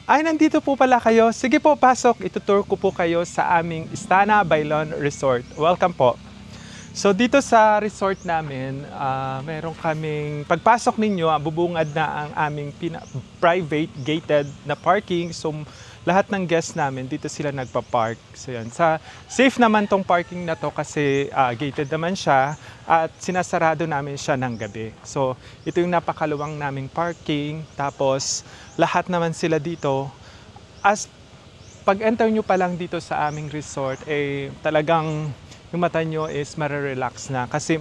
Ay, nandito po pala kayo. Sige po, pasok. Itutour ko po kayo sa aming Istana Bailon Resort. Welcome po. So dito sa resort namin, meron kaming, pagpasok ninyo, bubungad na ang aming private gated na parking. So lahat ng guests namin, dito sila nagpa-park. So yan, safe naman tong parking na to kasi gated naman siya at sinasarado namin siya ng gabi. So ito yung napakaluwang naming parking. Tapos lahat naman sila dito. As pag-enter nyo pa lang dito sa aming resort, talagang yung mata nyo is marerelax na kasi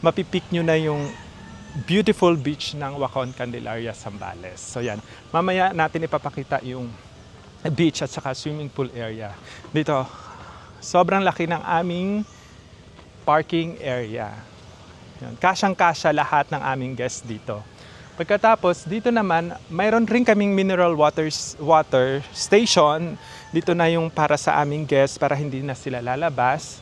mapipik nyo na yung beautiful beach ng Wacon, Candelaria, Zambales. So yan, mamaya natin ipapakita yung beach at saka swimming pool area. Dito, sobrang laki ng aming parking area. Yan, kasyang-kasya lahat ng aming guests dito. Pagkatapos, dito naman, mayroon rin kaming mineral water station. Dito na yung para sa aming guests para hindi na sila lalabas.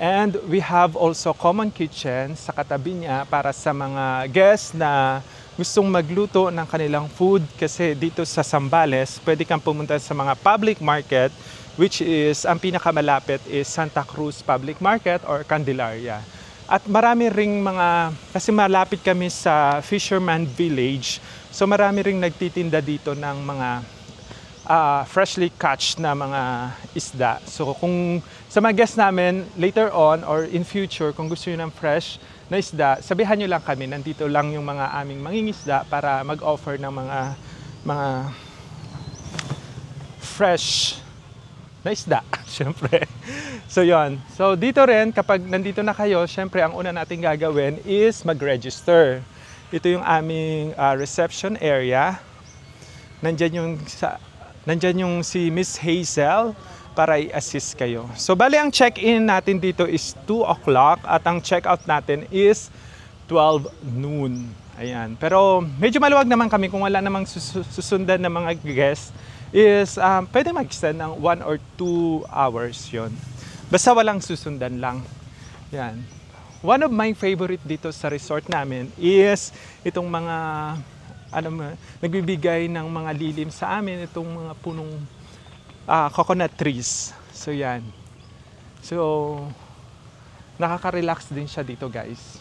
And we have also common kitchen sa katabi niya para sa mga guests na gustong magluto ng kanilang food kasi dito sa Zambales, pwede kang pumunta sa mga public market which is, ang pinakamalapit is Santa Cruz Public Market or Candelaria. At marami ring kasi malapit kami sa Fisherman Village, so marami ring nagtitinda dito ng mga freshly catch na mga isda. So kung sa mga guests namin later on or in future, kung gusto nyo ng fresh na isda, sabihan nyo lang kami. Nandito lang yung mga aming mangingisda para mag-offer ng mga fresh na isda, syempre. So yon. So dito rin, kapag nandito na kayo, syempre ang una natin gagawin is mag-register. Ito yung aming reception area. Nandyan yung si Miss Hazel para i-assist kayo. So bali ang check-in natin dito is 2 o'clock at ang check-out natin is 12 noon. Ayan. Pero medyo maluwag naman kami kung wala namang susundan ng mga guests is pwede mag-extend ng 1 or 2 hours yon. Basta walang susundan lang. Yan. One of my favorite dito sa resort namin is itong mga nagbibigay ng mga lilim sa amin, itong mga punong coconut trees. So yan. So nakaka-relax din siya dito, guys.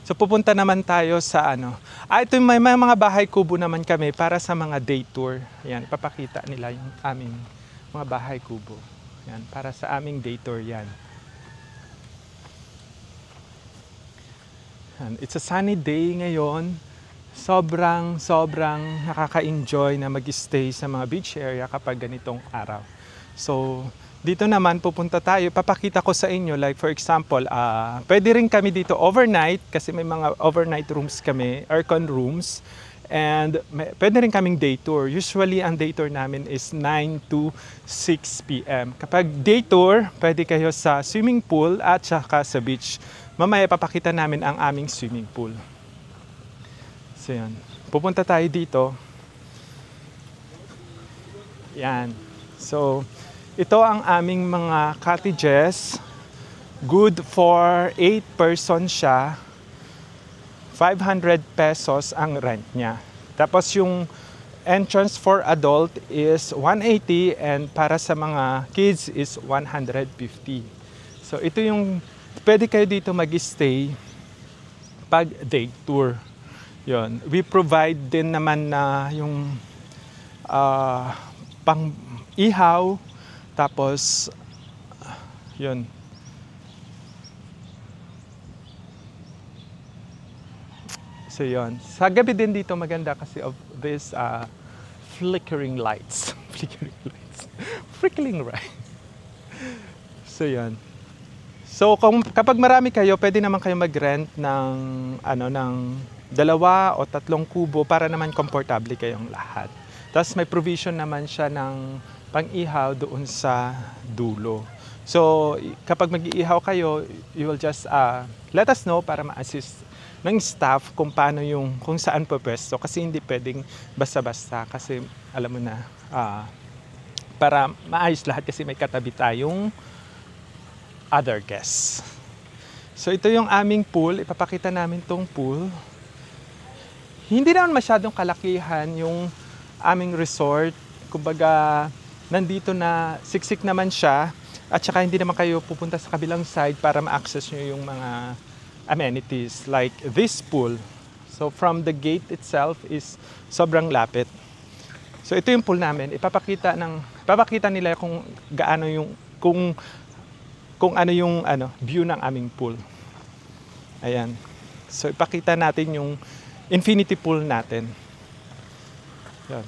So pupunta naman tayo sa ito may mga bahay kubo naman kami para sa mga day tour. Yan, papakita nila yung aming mga bahay kubo. Yan, para sa aming day tour yan. Yan. It's a sunny day ngayon. Sobrang nakaka-enjoy na mag-stay sa mga beach area kapag ganitong araw. So, dito naman pupunta tayo, papakita ko sa inyo, like for example, pwede rin kami dito overnight kasi may mga overnight rooms kami, aircon rooms, and pwede rin kaming day tour. Usually, ang day tour namin is 9 to 6 p.m. Kapag day tour, pwede kayo sa swimming pool at saka sa beach. Mamaya papakita namin ang aming swimming pool. So yan. Pupunta tayo dito. Yan. So, ito ang aming mga cottages. Good for 8 person siya. 500 pesos ang rent niya. Tapos yung entrance for adult is 180 and para sa mga kids is 150. So ito yung pwede kayo dito mag-stay pag day tour. Yon. We provide din naman na yung pang-ihaw, tapos yun. So yun. Sa gabi din dito maganda kasi of this flickering lights. Flickering lights. Flickering, right? So yun. So kapag marami kayo, pwede naman kayo mag-rent ng ng 2 o 3 kubo para naman komportable kayong lahat. Tapos may provision naman siya ng pang-ihaw doon sa dulo. So kapag mag-iihaw kayo, you will just let us know para ma-assist ng staff kung paano kung saan pwesto. Kasi hindi pwedeng basta-basta kasi alam mo na, para maayos lahat kasi may katabi tayong other guests. So ito yung aming pool. Ipapakita namin tong pool. Hindi naman masyadong kalakihan yung aming resort. Kumbaga, nandito na siksik naman siya at saka hindi naman kayo pupunta sa kabilang side para ma-access nyo yung mga amenities like this pool. So from the gate itself is sobrang lapit. So ito yung pool namin. Ipapakita nila kung gaano yung kung ano yung view ng aming pool. Ayan. So ipakita natin yung infinity pool natin. Yan.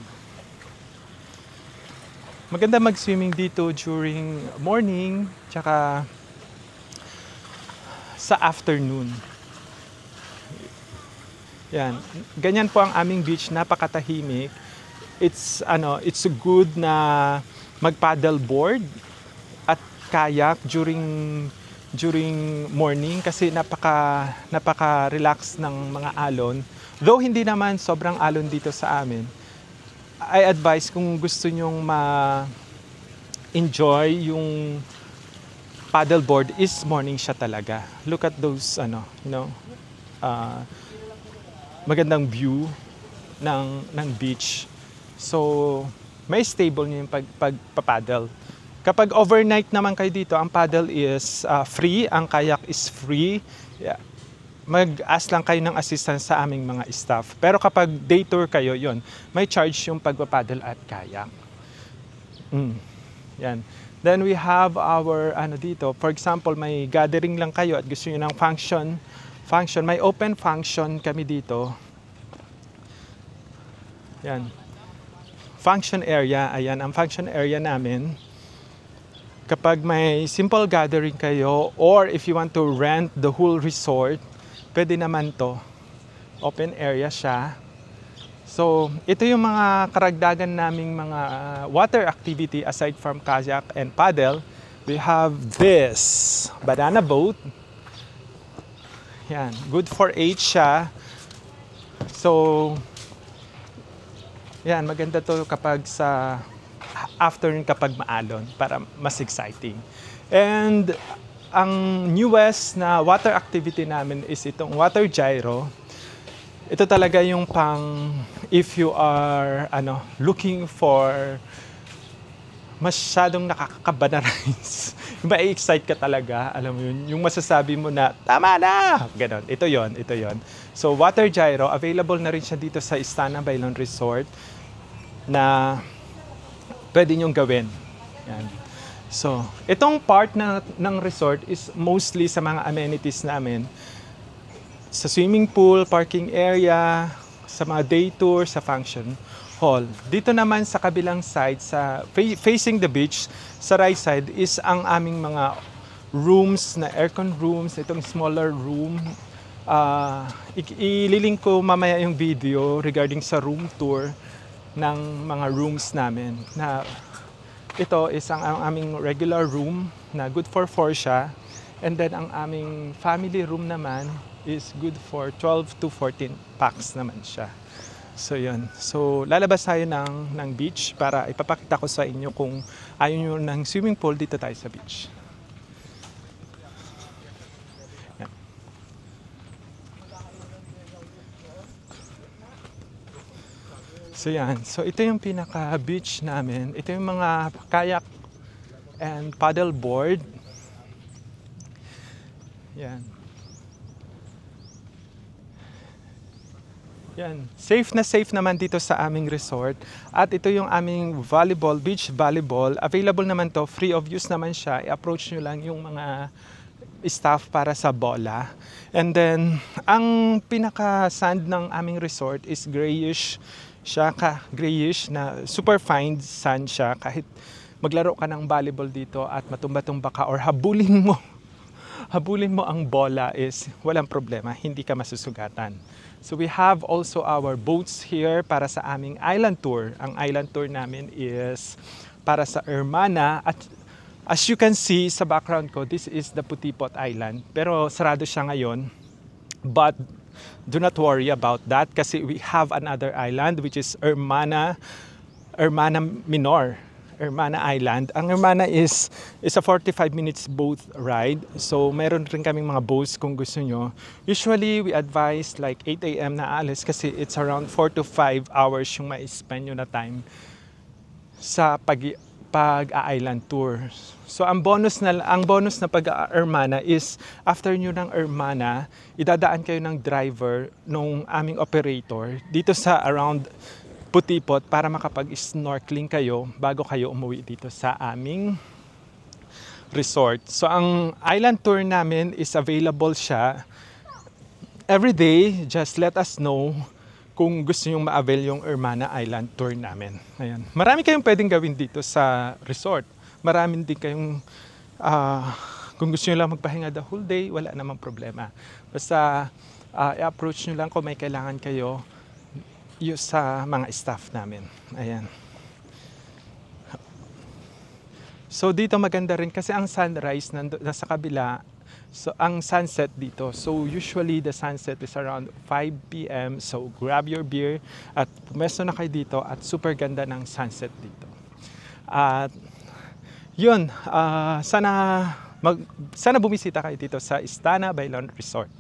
Maganda mag-swimming dito during morning tsaka sa afternoon. Yan. Ganyan po ang aming beach, napakatahimik. It's good na mag-paddle board at kayak during morning kasi napaka-relax ng mga alon. Though hindi naman sobrang alon dito sa amin. I advise kung gusto nyong ma-enjoy yung paddleboard is morning siya talaga. Look at those magandang view ng beach. So may stable niyo yung pagpapaddle. Kapag overnight naman kayo dito, ang paddle is free, ang kayak is free. Yeah. Mag-ask lang kayo ng assistance sa aming mga staff. Pero kapag day tour kayo, yon, may charge yung pagpapaddle at kayak. Yan. Then we have our dito. For example, may gathering lang kayo at gusto niyo ng function, may open function kami dito. Yan. Function area, ayan ang function area namin. Kapag may simple gathering kayo or if you want to rent the whole resort, pwede naman to. Open area siya. So, ito yung mga karagdagan naming mga water activity aside from kayak and paddle. We have this banana boat. Yan, good for 8 siya. So, yan, maganda to kapag sa afternoon kapag maalon para mas exciting. And ang newest na water activity namin is itong water gyro. Ito talaga yung pang if you are looking for masyadong nakakakaba na rides. Ma-excite ka talaga, alam mo yun, yung masasabi mo na tama na, ganon. Ito yon. So water gyro, available na rin siya dito sa Istana Bailon Resort na pwede nyong gawin. Yan. So, itong part ng resort is mostly sa mga amenities namin. Sa swimming pool, parking area, sa mga day tour, sa function hall. Dito naman sa kabilang side, sa facing the beach, sa right side is ang aming mga rooms na aircon rooms, itong smaller room. Ililink ko mamaya yung video regarding sa room tour ng mga rooms namin na ito is ang aming regular room na good for 4 siya. And then ang aming family room naman is good for 12 to 14 packs naman siya. So yun. So lalabas tayo ng beach para ipapakita ko sa inyo kung ayaw nyo ng swimming pool, dito tayo sa beach. Yan. So yan. So ito yung pinaka-beach namin. Ito yung mga kayak and paddle board. Yan. Yan. Safe na safe naman dito sa aming resort. At ito yung aming volleyball, beach volleyball. Available naman to, free of use naman siya. I-approach nyo lang yung mga staff para sa bola. And then, ang pinaka-sand ng aming resort is grayish siya, grayish na super fine sand siya. Kahit maglaro ka ng volleyball dito at matumba-tumba ka or habulin mo ang bola is walang problema, hindi ka masusugatan. So we have also our boats here para sa aming island tour. Ang island tour namin is para sa Hermana at as you can see sa background ko, this is the Putipot Island. Pero sarado siya ngayon. But do not worry about that kasi we have another island which is Hermana Minor. Hermana Island. Ang Hermana is a 45 minutes boat ride. So meron rin kaming mga boats kung gusto nyo. Usually we advise like 8 a.m. na alis kasi it's around 4 to 5 hours yung ma-spend nyo na time sa pag-island tour. So ang bonus na pag-Hermana is after nyo ng Hermana, idadaan kayo ng driver nung aming operator dito sa around Putipot para makapag-snorkeling kayo bago kayo umuwi dito sa aming resort. So ang island tour namin is available siya every day. Just let us know kung gusto nyo ma-avail yung Hermana Island tour namin. Ayan. Marami kayong pwedeng gawin dito sa resort. Marami din kayong kung gusto nyo lang magpahinga the whole day, wala namang problema. Basta i-approach nyo lang kung may kailangan kayo sa mga staff namin. Ayan. So dito maganda rin kasi ang sunrise nasa kabila. So ang sunset dito. So usually the sunset is around 5 p.m. So grab your beer at pumesto na kayo dito at super ganda ng sunset dito. At yun, sana bumisita kayo dito sa Istana Bailon Resort.